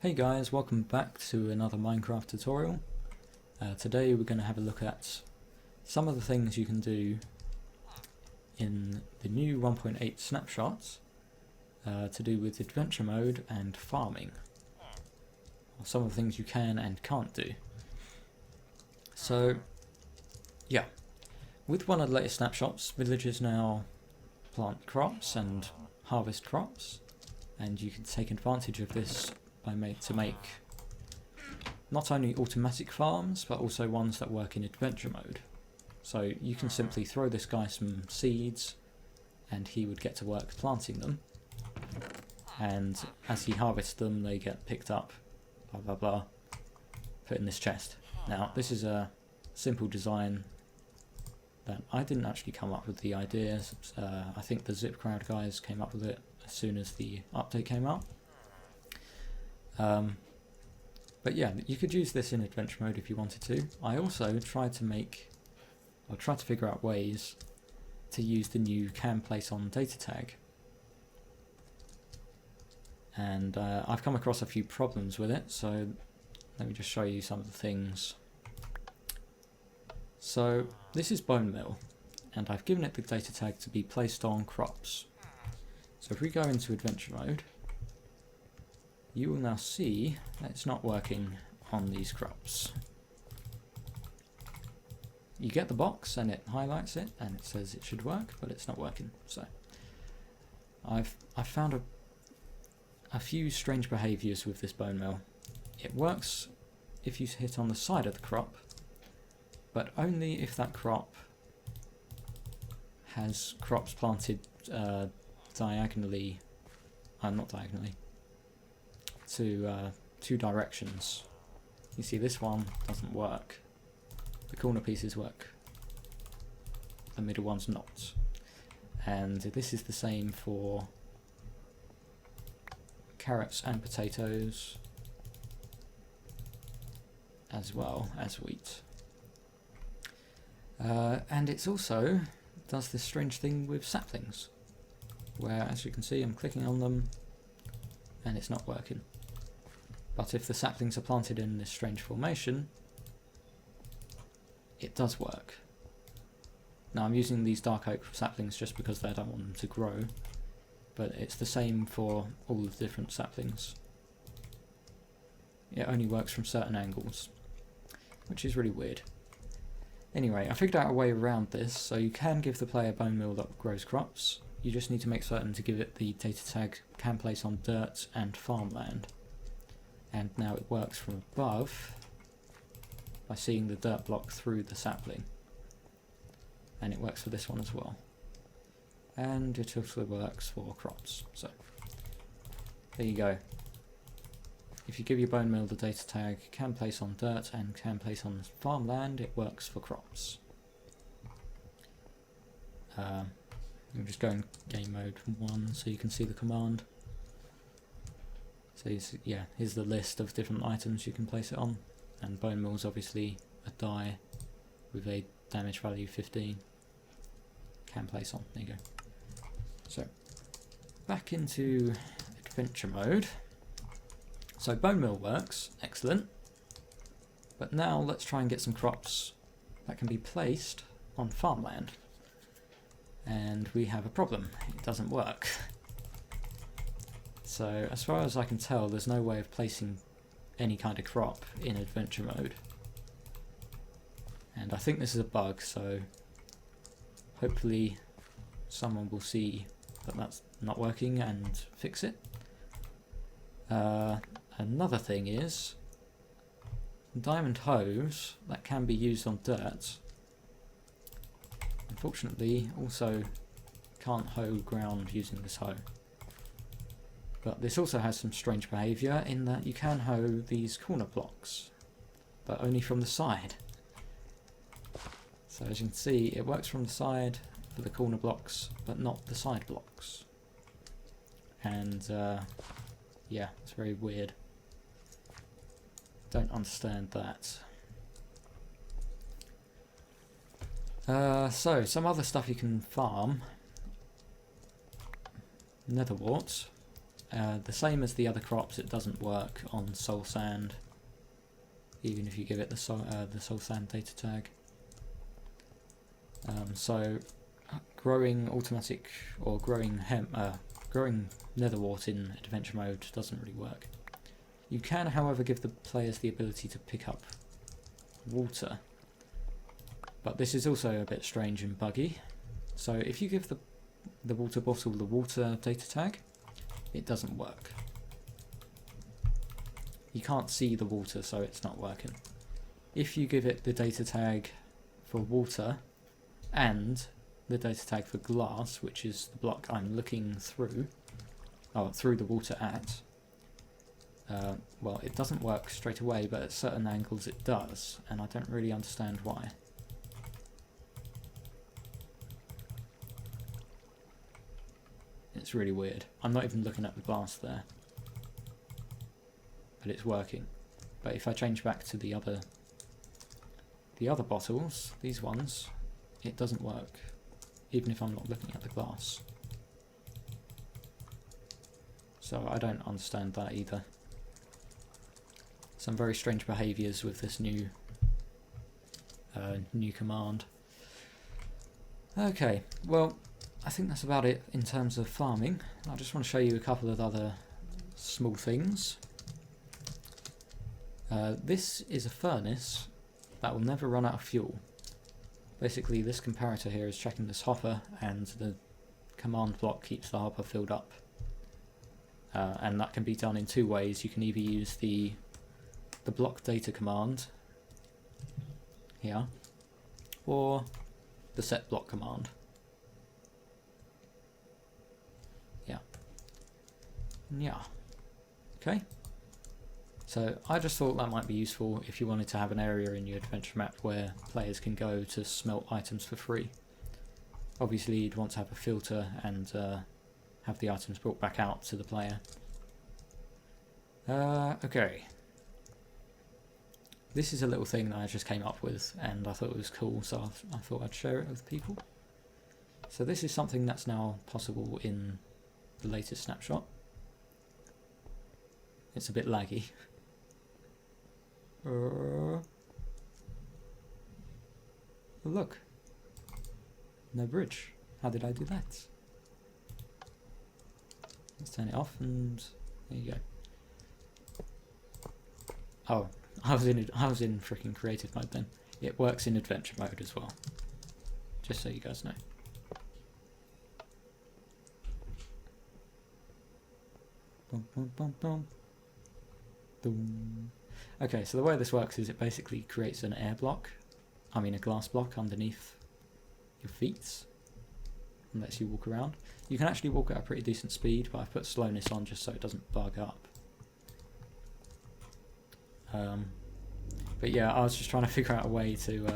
Hey guys, welcome back to another Minecraft tutorial. Today we're going to have a look at some of the things you can do in the new 1.8 snapshots to do with adventure mode and farming. Or some of the things you can and can't do. So, yeah, with one of the latest snapshots, villagers now plant crops and harvest crops, and you can take advantage of this to make not only automatic farms but also ones that work in adventure mode. So you can simply throw this guy some seeds and he would get to work planting them, and as he harvests them they get picked up, blah blah blah, put in this chest. Now this is a simple design that I didn't actually come up with the ideas. I think the ZipCrowd guys came up with it as soon as the update came out. But yeah, you could use this in adventure mode if you wanted to. I also tried to figure out ways to use the new CanPlaceOn data tag, and I've come across a few problems with it, so let me just show you some of the things. So this is bone meal, and I've given it the data tag to be placed on crops. So if we go into adventure mode, you will now see that it's not working on these crops. You get the box and it highlights it and it says it should work, but it's not working. So I've found a few strange behaviours with this bone meal. It works if you hit on the side of the crop, but only if that crop has crops planted diagonally, not diagonally, to two directions. You see this one doesn't work. The corner pieces work, the middle one's not. And this is the same for carrots and potatoes, as well as wheat. And it's also does this strange thing with saplings, where as you can see I'm clicking on them and it's not working. But if the saplings are planted in this strange formation, it does work. Now I'm using these dark oak saplings just because I don't want them to grow, but it's the same for all of the different saplings. It only works from certain angles, which is really weird. Anyway, I figured out a way around this, so you can give the player bone meal that grows crops. You just need to make certain to give it the data tag can place on dirt and farmland. And now it works from above by seeing the dirt block through the sapling. And it works for this one as well. And it also works for crops. So there you go. If you give your bone meal the data tag can place on dirt and can place on farmland, it works for crops. I'm just going game mode 1 so you can see the command. So yeah, here's the list of different items you can place it on, and bone meal is obviously a die with a damage value 15. Can place on, there you go. So back into adventure mode. So bone meal works, excellent. But now let's try and get some crops that can be placed on farmland. And we have a problem, it doesn't work. So as far as I can tell, there's no way of placing any kind of crop in adventure mode. And I think this is a bug, so hopefully someone will see that that's not working and fix it. Another thing is diamond hoes that can be used on dirt, unfortunately also can't hoe ground using this hoe. But this also has some strange behaviour in that you can hoe these corner blocks, but only from the side. So as you can see, it works from the side for the corner blocks, but not the side blocks. And yeah, it's very weird. Don't understand that. So some other stuff you can farm. Nether Wart. The same as the other crops, it doesn't work on soul sand, even if you give it the soul sand data tag. So growing automatic or growing Nether Wart in adventure mode doesn't really work. You can, however, give the players the ability to pick up water, but this is also a bit strange and buggy. So if you give the water bottle the water data tag, it doesn't work. You can't see the water, so it's not working. If you give it the data tag for water and the data tag for glass, which is the block I'm looking through, through the water at, well, it doesn't work straight away, but at certain angles it does, and I don't really understand why. It's really weird. I'm not even looking at the glass there, but it's working. But if I change back to the other bottles, these ones, it doesn't work, even if I'm not looking at the glass. So I don't understand that either. Some very strange behaviours with this new command. Okay, well, I think that's about it in terms of farming. I just want to show you a couple of other small things. This is a furnace that will never run out of fuel. Basically, this comparator here is checking this hopper, and the command block keeps the hopper filled up. And that can be done in two ways. You can either use the block data command here, or the set block command. Yeah. Okay. So I just thought that might be useful if you wanted to have an area in your adventure map where players can go to smelt items for free. Obviously you'd want to have a filter and have the items brought back out to the player. Okay. This is a little thing that I just came up with and I thought it was cool, so I thought I'd share it with people. So this is something that's now possible in the latest snapshot. It's a bit laggy. Look. No bridge. How did I do that? Let's turn it off and there you go. Oh, I was in freaking creative mode then. It works in adventure mode as well. Just so you guys know. Boom, boom, boom, boom. Boom. Okay, so the way this works is it basically creates an a glass block underneath your feet and lets you walk around. You can actually walk at a pretty decent speed, but I've put slowness on just so it doesn't bug up. But yeah, I was just trying to figure out a way to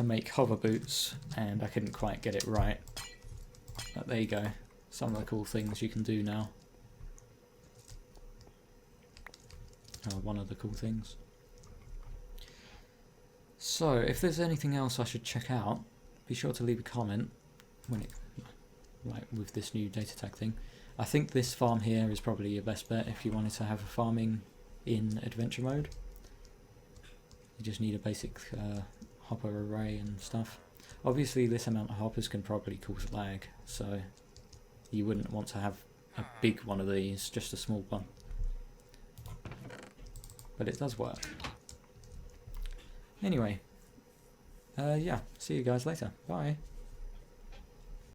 make hover boots, and I couldn't quite get it right. But there you go, some of the cool things you can do now. One of the cool things. So, if there's anything else I should check out, be sure to leave a comment with this new data tag thing. I think this farm here is probably your best bet if you wanted to have a farming in adventure mode. You just need a basic hopper array and stuff. Obviously this amount of hoppers can probably cause lag, so you wouldn't want to have a big one of these, just a small one. But it does work. Anyway, yeah, see you guys later. Bye.